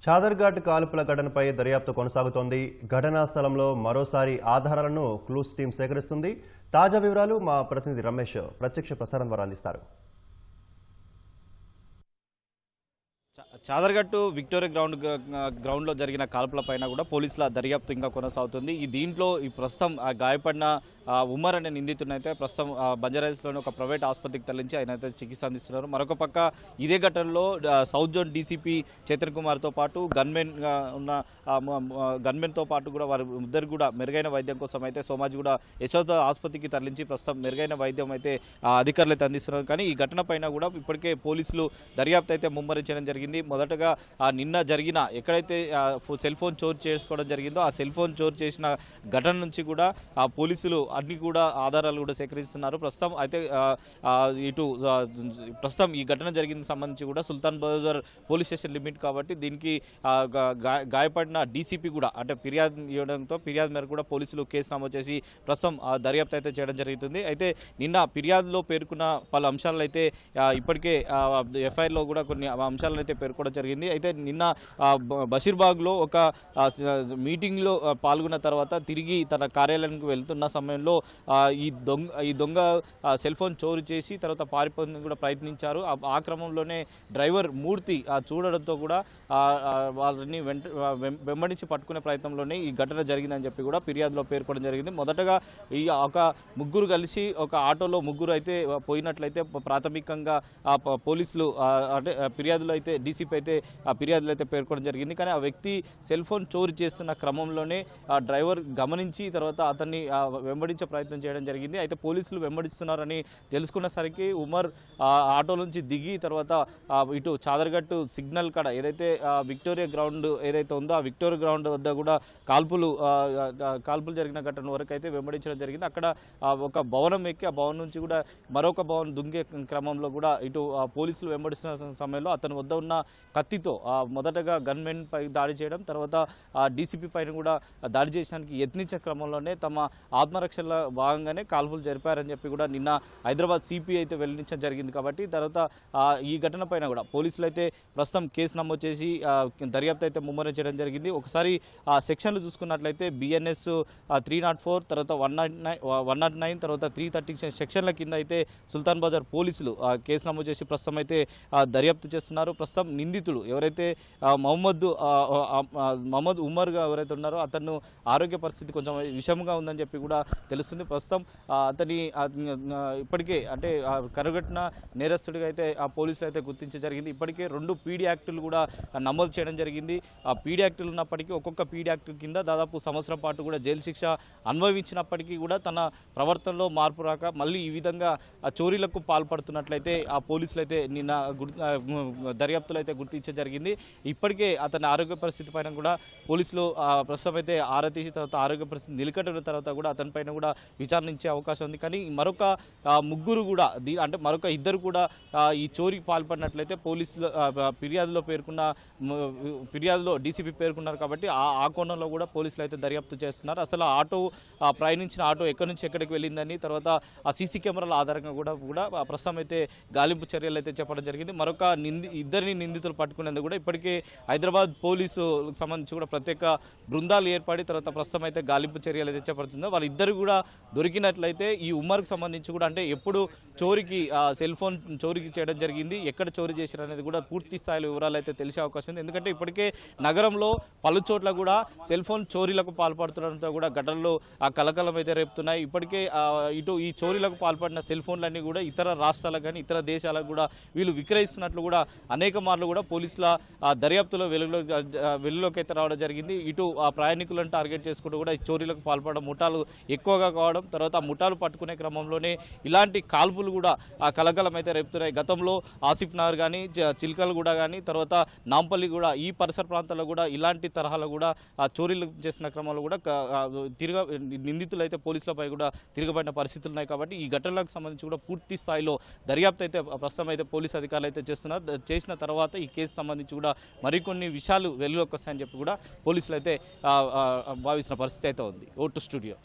చాదర్ఘాట్ కాల్పుల ఘటనపై దర్యాప్తు కొనసాగుతోంది. ఘటనా స్థలంలో మరోసారి ఆధారాలను క్లూస్ టీం సేకరిస్తుంది. తాజా వివరాలు మా ప్రతినిధి రమేష్ ప్రత్యక్ష ప్రసారం ద్వారా అందిస్తారు. చాదర్ఘట్టు విక్టోరియా గ్రౌండ్లో జరిగిన కాల్పులపైన కూడా పోలీసుల దర్యాప్తు ఇంకా కొనసాగుతుంది. దీంట్లో ఈ ప్రస్తుతం గాయపడిన ఉమర్ అనే నిందితుడైతే ప్రస్తుతం బంజారాహిల్స్లోని ఒక ప్రైవేట్ ఆసుపత్రికి తరలించి ఆయన అయితే చికిత్స అందిస్తున్నారు. మరొక పక్క ఇదే ఘటనలో సౌత్ జోన్ డీసీపీ చేతన్ కుమార్తో పాటు గన్మెన్తో పాటు కూడా వారి ఇద్దరు కూడా మెరుగైన వైద్యం కోసం అయితే సోమాజిగూడ యశోద ఆసుపత్రికి తరలించి ప్రస్తుతం మెరుగైన వైద్యం అయితే అధికారులు అయితే అందిస్తున్నారు. కానీ ఈ ఘటన పైన కూడా ఇప్పటికే పోలీసులు దర్యాప్తు అయితే ముమ్మరించడం జరిగింది. మొదటగా నిన్న జరిగిన ఎక్కడైతే సెల్ ఫోన్ చోరు చేసుకోవడం జరిగిందో ఆ సెల్ ఫోన్ చోరు చేసిన ఘటన నుంచి కూడా పోలీసులు అన్ని కూడా ఆధారాలు కూడా సేకరిస్తున్నారు. ప్రస్తుతం అయితే ప్రస్తుతం ఈ ఘటన జరిగిన సంబంధించి కూడా సుల్తాన్ బజార్ పోలీస్ స్టేషన్ లిమిట్ కాబట్టి దీనికి గాయపడిన డీసీపీ కూడా అంటే ఫిర్యాదు ఇవ్వడంతో ఫిర్యాదు మేరకు కూడా పోలీసులు కేసు నమోదు చేసి ప్రస్తుతం దర్యాప్తు అయితే చేయడం జరుగుతుంది. అయితే నిన్న ఫిర్యాదులో పేర్కొన్న పలు అంశాలు అయితే ఇప్పటికే ఎఫ్ఐఆర్లో కూడా కొన్ని అంశాలను అయితే పేర్కొనడం జరిగింది. అయితే నిన్న బషీర్బాగ్లో ఒక మీటింగ్లో పాల్గొన్న తర్వాత తిరిగి తన కార్యాలయానికి వెళ్తున్న సమయంలో ఈ దొంగ సెల్ ఫోన్ చోరు చేసి తర్వాత పారిపోయేందుకు కూడా ప్రయత్నించారు. ఆ క్రమంలోనే డ్రైవర్ మూర్తి చూడడంతో కూడా వాళ్ళని వెంబడించి పట్టుకునే ప్రయత్నంలోనే ఈ ఘటన జరిగిందని చెప్పి కూడా ఫిర్యాదులో పేర్కొనడం జరిగింది. మొదటగా ఈ ఒక ముగ్గురు కలిసి ఒక ఆటోలో ముగ్గురు అయితే పోయినట్లయితే ప్రాథమికంగా పోలీసులు అంటే ఫిర్యాదులో అయితే డీసీపీ అయితే ఫిర్యాదులు అయితే పేర్కొనడం జరిగింది. కానీ ఆ వ్యక్తి సెల్ ఫోన్ చోరీ చేస్తున్న క్రమంలోనే డ్రైవర్ గమనించి తర్వాత అతన్ని వెంబడించే ప్రయత్నం చేయడం జరిగింది. అయితే పోలీసులు వెంబడిస్తున్నారని తెలుసుకున్నసరికి ఉమర్ ఆటో నుంచి దిగి తర్వాత ఇటు చాదర్ఘట్టు సిగ్నల్ కాడ ఏదైతే విక్టోరియా గ్రౌండ్ ఏదైతే ఉందో ఆ విక్టోరియా గ్రౌండ్ వద్ద కూడా కాల్పులు జరిగిన ఘటన వరకు అయితే వెంబడించడం జరిగింది. అక్కడ ఒక భవనం ఎక్కి ఆ భవనం నుంచి కూడా మరొక భవనం దుంగే క్రమంలో కూడా ఇటు పోలీసులు వెంబడిస్తున్న సమయంలో అతని వద్ద ఉన్న కత్తితో మొదటగా గన్మెన్ పై దాడి చేయడం తర్వాత డీసీపీ పైన కూడా దాడి చేయడానికి యత్నించే క్రమంలోనే తమ ఆత్మరక్షణలో భాగంగానే కాల్పులు జరిపారని చెప్పి కూడా నిన్న హైదరాబాద్ సిపి అయితే వెల్లడించడం జరిగింది. కాబట్టి తర్వాత ఈ ఘటన పైన కూడా పోలీసులు అయితే ప్రస్తుతం కేసు నమోదు చేసి దర్యాప్తు అయితే ముమ్మరం చేయడం జరిగింది. ఒకసారి సెక్షన్లు చూసుకున్నట్లయితే బిఎన్ఎస్ 304 తర్వాత 109 తర్వాత 330 సెక్షన్ల కింద అయితే సుల్తాన్ బజార్ పోలీసులు కేసు నమోదు చేసి ప్రస్తుతం అయితే దర్యాప్తు చేస్తున్నారు. ప్రస్తుతం నిందితుడు ఎవరైతే మహమ్మద్ ఉమర్గా ఎవరైతే ఉన్నారో అతను ఆరోగ్య పరిస్థితి కొంచెం విషమంగా ఉందని చెప్పి కూడా తెలుస్తుంది. ప్రస్తుతం అతని ఇప్పటికే అంటే కరుగట్టిన నేరస్తుడిగా అయితే ఆ పోలీసులు అయితే గుర్తించడం జరిగింది. ఇప్పటికే 2 పీడీ యాక్టులు కూడా నమోదు చేయడం జరిగింది. ఆ పీడీ యాక్టులు ఉన్నప్పటికీ ఒక్కొక్క పీడీ యాక్టు కింద దాదాపు సంవత్సరం పాటు కూడా జైలు శిక్ష అనుభవించినప్పటికీ కూడా తన ప్రవర్తనలో మార్పు రాక మళ్ళీ ఈ విధంగా చోరీలకు పాల్పడుతున్నట్లయితే ఆ పోలీసులు అయితే నిన్న దర్యాప్తులు అయితే గుర్తించడం జరిగింది. ఇప్పటికే అతని ఆరోగ్య పరిస్థితి పైన కూడా పోలీసులు ప్రస్తుతం అయితే ఆరా తీసి తర్వాత ఆరోగ్య పరిస్థితి నిలకట్టిన తర్వాత కూడా అతని పైన కూడా విచారించే అవకాశం ఉంది. కానీ మరొక ముగ్గురు కూడా అంటే మరొక ఇద్దరు కూడా ఈ చోరీకి పాల్పడినట్లయితే పోలీసులు ఫిర్యాదులో డీసీపీ పేర్కొన్నారు. కాబట్టి ఆ కోణంలో కూడా పోలీసులు అయితే దర్యాప్తు చేస్తున్నారు. అసలు ప్రయాణించిన ఆటో ఎక్కడి నుంచి ఎక్కడికి వెళ్ళిందని తర్వాత ఆ సీసీ కెమెరాల ఆధారంగా కూడా ప్రస్తుతం అయితే గాలింపు చర్యలు అయితే చెప్పడం జరిగింది. మరొక ఇద్దరిని నిందితులు పట్టుకునేందుకు కూడా ఇప్పటికే హైదరాబాద్ పోలీసు సంబంధించి కూడా ప్రత్యేక బృందాలు ఏర్పడి తర్వాత ప్రస్తుతం అయితే గాలింపు చర్యలు అయితే చేపడుతుందో వాళ్ళిద్దరు కూడా దొరికినట్లయితే ఈ ఉమర్కి సంబంధించి కూడా అంటే ఎప్పుడు చోరీకి సెల్ ఫోన్ చోరీకి చేయడం జరిగింది, ఎక్కడ చోరీ చేశారు అనేది కూడా పూర్తి స్థాయిలో వివరాలు అయితే తెలిసే అవకాశం ఉంది. ఎందుకంటే ఇప్పటికే నగరంలో పలు చోట్ల కూడా సెల్ ఫోన్ చోరీలకు పాల్పడుతుండడంతో కూడా ఘటనలు కలకలం అయితే రేపుతున్నాయి. ఇప్పటికే ఇటు ఈ చోరీలకు పాల్పడిన సెల్ ఫోన్లన్నీ కూడా ఇతర రాష్ట్రాలకు కానీ ఇతర దేశాలకు కూడా వీళ్ళు విక్రయిస్తున్నట్లు కూడా అనేక మార్లు కూడా పోలీసుల దర్యాప్తులో వెలుగులోకి అయితే రావడం జరిగింది. ఇటు ఆ ప్రయాణికులను టార్గెట్ చేసుకుంటూ కూడా ఈ చోరీలకు పాల్పడడం ముఠాలు ఎక్కువగా కావడం తర్వాత ఆ ముఠాలు పట్టుకునే క్రమంలోనే ఇలాంటి కాల్పులు కూడా కలకలం అయితే రేపుతున్నాయి. గతంలో ఆసిఫ్ నగర్ కానీ చిల్కలగూడ కానీ తర్వాత నాంపల్లి కూడా ఈ పరిసర ప్రాంతాల్లో కూడా ఇలాంటి తరహాలో కూడా చోరీలు చేసిన క్రమంలో కూడా నిందితులు అయితే పోలీసులపై కూడా తిరగబడిన పరిస్థితులు ఉన్నాయి. కాబట్టి ఈ ఘటనలకు సంబంధించి కూడా పూర్తి స్థాయిలో దర్యాప్తు అయితే ప్రస్తుతం అయితే పోలీసు అధికారులు అయితే చేసిన తర్వాత ఈ కేసు సంబంధించి కూడా మరికొన్ని విషయాలు వెలుగులోకి వస్తాయని చెప్పి కూడా పోలీసులు అయితే భావిస్తున్న పరిస్థితి అయితే ఉంది. Vote studio.